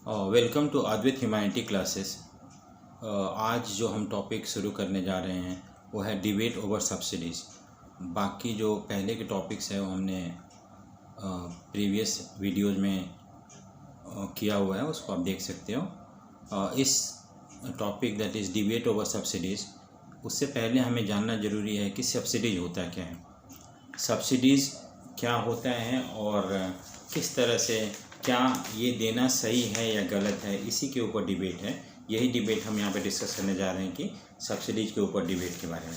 Welcome to Advait humanity classes. आज जो हम टॉपिक शुरू करने जा रहे हैं वो है डिबेट ओवर सब्सिडीज़। बाकी जो पहले के टॉपिक्स हैं वो हमने प्रीवियस वीडियोज़ में किया हुआ है, उसको आप देख सकते हो। इस topic that is debate over subsidies, उससे पहले हमें जानना ज़रूरी है कि सब्सिडीज़ होता क्या है, सब्सिडीज़ क्या होता है और किस तरह से क्या ये देना सही है या गलत है, इसी के ऊपर डिबेट है। यही डिबेट हम यहाँ पे डिस्कस करने जा रहे हैं कि सब्सिडीज़ के ऊपर डिबेट के बारे में।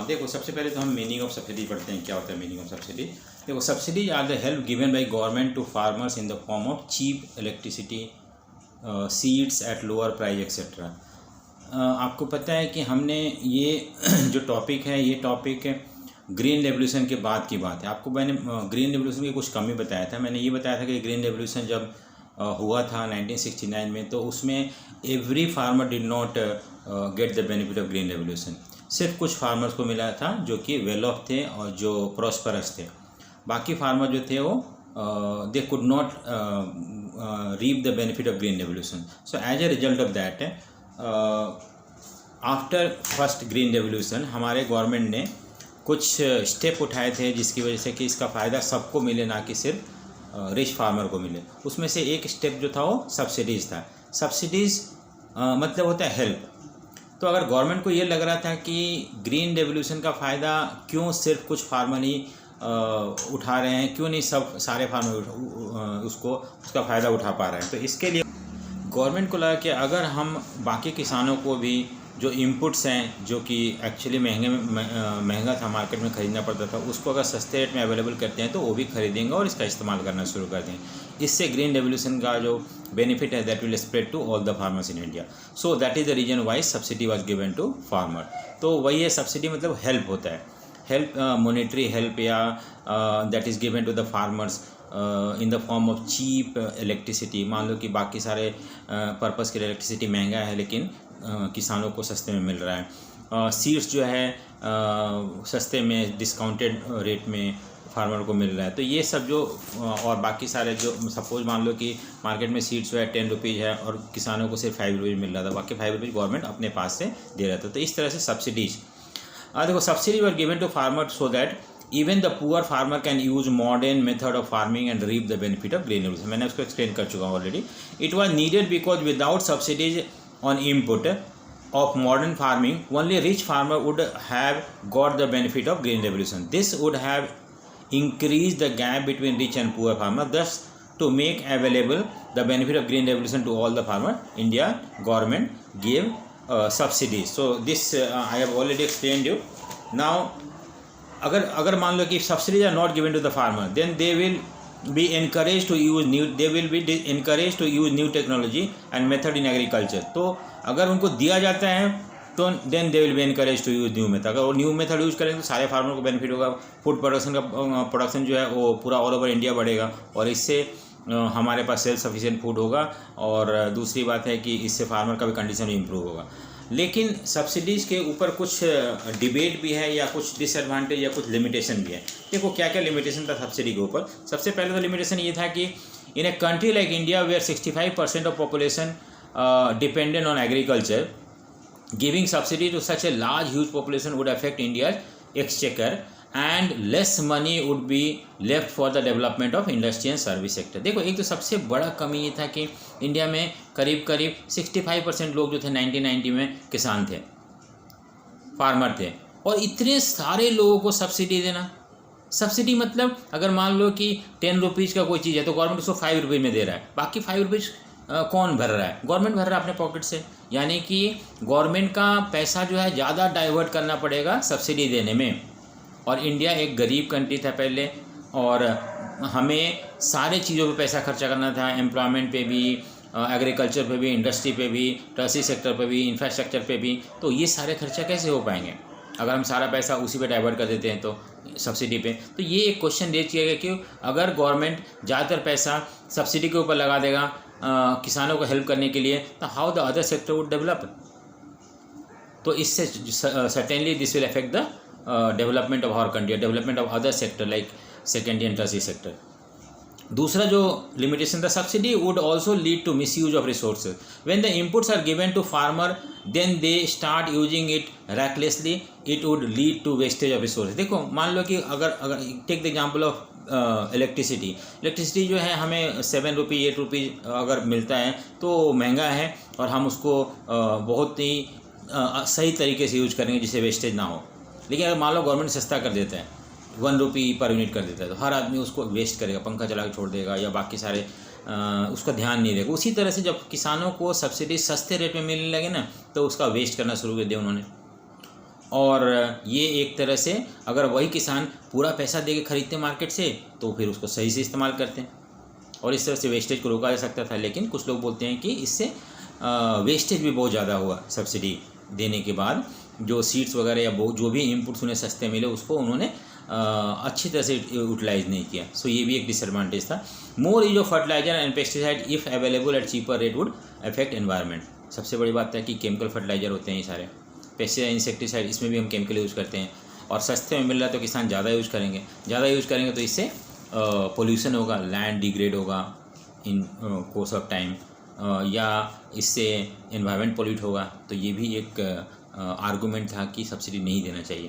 देखो, सबसे पहले तो हम मीनिंग ऑफ सब्सिडी पढ़ते हैं। क्या होता है मीनिंग ऑफ सब्सिडी? देखो, subsidies are the help given by government to farmers in the form of cheap electricity, seeds at lower price etcetera. आपको पता है कि हमने ये जो टॉपिक है, ये टॉपिक ग्रीन रेवोल्यूशन के बाद की बात है। आपको मैंने ग्रीन रेवोल्यूशन की कुछ कमी बताया था। मैंने ये बताया था कि ग्रीन रेवोल्यूशन जब हुआ था 1969 में, तो उसमें every farmer did not get the benefit of green revolution. सिर्फ कुछ फार्मर्स को मिला था जो कि वेल ऑफ थे और जो प्रॉस्परस थे। बाकी फार्मर जो थे वो they could not reap the benefit of green revolution. So as a result of that, after first green revolution हमारे गवर्नमेंट ने कुछ स्टेप उठाए थे जिसकी वजह से कि इसका फ़ायदा सबको मिले, ना कि सिर्फ रिच फार्मर को मिले। उसमें से एक स्टेप जो था वो सब्सिडीज़ था। सब्सिडीज़ मतलब होता है हेल्प। तो अगर गवर्नमेंट को ये लग रहा था कि ग्रीन रेवोल्यूशन का फ़ायदा क्यों सिर्फ कुछ फार्मर ही उठा रहे हैं, क्यों नहीं सारे फार्मर उसका फ़ायदा उठा पा रहे हैं, तो इसके लिए गवर्नमेंट को लगा कि अगर हम बाकी किसानों को भी जो इनपुट्स हैं, जो कि एक्चुअली महंगा था, मार्केट में ख़रीदना पड़ता था, उसको अगर सस्ते रेट में अवेलेबल करते हैं तो वो भी खरीदेंगे और इसका इस्तेमाल करना शुरू कर देंगे। इससे ग्रीन रेवोल्यूशन का जो बेनिफिट है that will spread to all the farmers in India. So that is the reason why subsidy was given to farmer. तो वही है, सब्सिडी मतलब हेल्प होता है, हेल्प, मॉनेटरी हेल्प, या that is given to the farmers in the form of cheap electricity. मान लो कि बाकी सारे पर्पज़ के लिए इलेक्ट्रिसिटी महंगा है, लेकिन किसानों को सस्ते में मिल रहा है। सीड्स जो है सस्ते में डिस्काउंटेड रेट में फार्मर को मिल रहा है। तो ये सब जो और बाकी सारे जो, सपोज मान लो कि मार्केट में सीड्स जो है 10 रुपीज़ है और किसानों को सिर्फ 5 रुपीज़ मिल रहा था, बाकी 5 रुपीज़ गवर्नमेंट अपने पास से दे रहा था। तो इस तरह से सब्सिडीज, देखो, subsidy were given to farmer so that even the poor farmer can use modern method of farming and reap the benefit of green revolution. मैंने उसको एक्सप्लेन कर चुका हूँ already. It was needed because without subsidies on input of modern farming, only rich farmer would have got the benefit of green revolution. This would have increased the gap between rich and poor farmer. Thus, to make available the benefit of green revolution to all the farmer, India government gave subsidies. So this I have already explained you. Now, अगर मान लो कि subsidies are not given to the farmer, then they will be encouraged to use new technology and method in agriculture. तो अगर उनको दिया जाता है तो then they will be encouraged to use new method. अगर वो न्यू मेथड यूज़ करेंगे तो सारे फार्मर को बेनिफिट होगा। फूड प्रोडक्शन जो है वो पूरा ऑल ओवर इंडिया बढ़ेगा और इससे हमारे पास सेल्फ सफिशिएंट फूड होगा। और दूसरी बात है कि इससे फार्मर का भी कंडीशन इम्प्रूव होगा। लेकिन सब्सिडीज़ के ऊपर कुछ डिबेट भी है या कुछ डिसएडवांटेज या कुछ लिमिटेशन भी है। देखो, क्या क्या लिमिटेशन था सब्सिडी के ऊपर। सबसे पहले तो लिमिटेशन ये था कि in a country like India where 65% of population dependent on agriculture, giving subsidy to such a large huge population would affect India exchequer and less money would be left for the development of industry and service sector. देखो, एक तो सबसे बड़ा कमी ये था कि India में करीब 65% लोग जो थे 1990 में किसान थे, फार्मर थे, और इतने सारे लोगों को सब्सिडी देना। सब्सिडी मतलब अगर मान लो कि 10 रुपीज़ का कोई चीज़ है तो गवर्नमेंट उसको 5 रुपीज़ में दे रहा है, बाकी 5 रुपीज़ कौन भर रहा है? गवर्नमेंट भर रहा है अपने पॉकेट से। यानी कि गवर्नमेंट का पैसा जो है ज़्यादा डाइवर्ट करना पड़ेगा सब्सिडी देने में। और इंडिया एक गरीब कंट्री था पहले, और हमें सारे चीज़ों पे पैसा खर्चा करना था, एम्प्लॉयमेंट पे भी, एग्रीकल्चर पे भी, इंडस्ट्री पे भी, टर्सी सेक्टर पे भी, इंफ्रास्ट्रक्चर पे भी। तो ये सारे खर्चा कैसे हो पाएंगे अगर हम सारा पैसा उसी पे डाइवर्ट कर देते हैं तो सब्सिडी पे। तो ये एक क्वेश्चन रेज किया गया कि अगर गवर्नमेंट ज़्यादातर पैसा सब्सिडी के ऊपर लगा देगा किसानों को हेल्प करने के लिए, तो how the other sector would develop. तो इससे certainly this will affect the development of our country, development of other sector like secondary and tertiary sector. दूसरा जो लिमिटेशन था, subsidy would also lead to misuse of resources when the inputs are given to farmer then they start using it recklessly, it would lead to wastage of resources. देखो मान लो कि अगर take the example of electricity जो है हमें 7 रुपये 8 रुपये अगर मिलता है तो महंगा है, और हम उसको बहुत ही सही तरीके से यूज करेंगे जिससे वेस्टेज ना हो। लेकिन अगर मान लो गवर्नमेंट सस्ता कर देता है, 1 रुपये पर यूनिट कर देता है, तो हर आदमी उसको वेस्ट करेगा, पंखा चला के छोड़ देगा या बाकी सारे उसका ध्यान नहीं देगा। उसी तरह से जब किसानों को सब्सिडी सस्ते रेट में मिलने लगे ना, तो उसका वेस्ट करना शुरू कर दिया उन्होंने। और ये एक तरह से अगर वही किसान पूरा पैसा दे के खरीदते मार्केट से, तो फिर उसको सही से इस्तेमाल करते हैं और इस तरह से वेस्टेज को रोका जा सकता था। लेकिन कुछ लोग बोलते हैं कि इससे वेस्टेज भी बहुत ज़्यादा हुआ। सब्सिडी देने के बाद जो सीड्स वगैरह या जो भी इनपुट्स उन्हें सस्ते मिले, उसको उन्होंने अच्छी तरह से यूटिलाइज नहीं किया। सो ये भी एक डिसएडवांटेज था। More use of fertiliser and pesticide if available at cheaper rate would affect environment. सबसे बड़ी बात है कि केमिकल फर्टिलाइजर होते हैं ये सारे, पेस्टिसाइड, इंसेक्टिसाइड, इसमें भी हम केमिकल यूज़ करते हैं, और सस्ते में मिल रहा है तो किसान ज़्यादा यूज़ करेंगे तो इससे पोल्यूशन होगा, लैंड डिग्रेड होगा इन कोर्स ऑफ टाइम, या इससे एनवायरनमेंट पोल्यूट होगा। तो ये भी एक आर्गूमेंट था कि सब्सिडी नहीं देना चाहिए।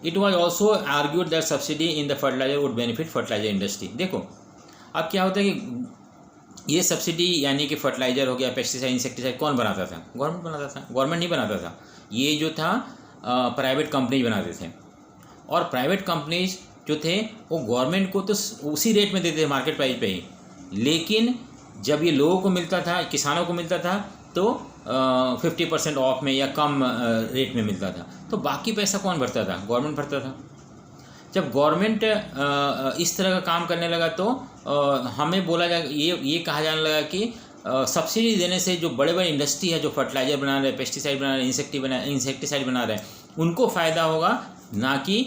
It was also argued that subsidy in the fertiliser would benefit fertiliser industry. देखो अब क्या होता है कि ये सब्सिडी यानी कि फर्टिलाइजर हो गया, पेस्टिसाइड, इंसेक्टिसाइड कौन बनाता था? गवर्नमेंट बनाता था। गवर्नमेंट नहीं बनाता था, ये जो था प्राइवेट कंपनीज बनाते थे। और प्राइवेट कंपनीज जो थे वो गवर्नमेंट को तो उसी रेट में देते थे, मार्केट प्राइस पे ही। लेकिन जब ये लोगों को मिलता था, किसानों को मिलता था, तो 50% ऑफ में या कम रेट में मिलता था। तो बाकी पैसा कौन भरता था? गवर्नमेंट भरता था। जब गवर्नमेंट इस तरह का काम करने लगा तो हमें बोला जा ये कहा जाने लगा कि सब्सिडी देने से जो बड़े बड़े इंडस्ट्री है, जो फर्टिलाइजर बना रहे, पेस्टिसाइड बना रहे, इंसेक्टिसाइड बना रहे, उनको फ़ायदा होगा, ना कि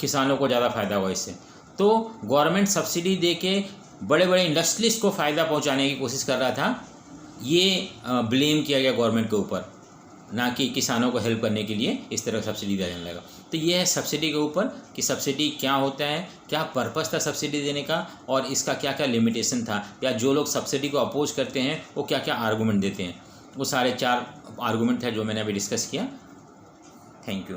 किसानों को ज़्यादा फ़ायदा होगा इससे। तो गवर्नमेंट सब्सिडी दे के बड़े बड़े इंडस्ट्रीज़ को फ़ायदा पहुंचाने की कोशिश कर रहा था। ये ब्लेम किया गया गवर्नमेंट के ऊपर, ना कि किसानों को हेल्प करने के लिए इस तरह सब्सिडी दिया जाने लगा। तो ये है सब्सिडी के ऊपर कि सब्सिडी क्या होता है, क्या पर्पस था सब्सिडी देने का, और इसका क्या क्या लिमिटेशन था, या जो लोग सब्सिडी को अपोज करते हैं वो क्या क्या आर्गूमेंट देते हैं। वो सारे 4 आर्गूमेंट है जो मैंने अभी डिस्कस किया। Thank you.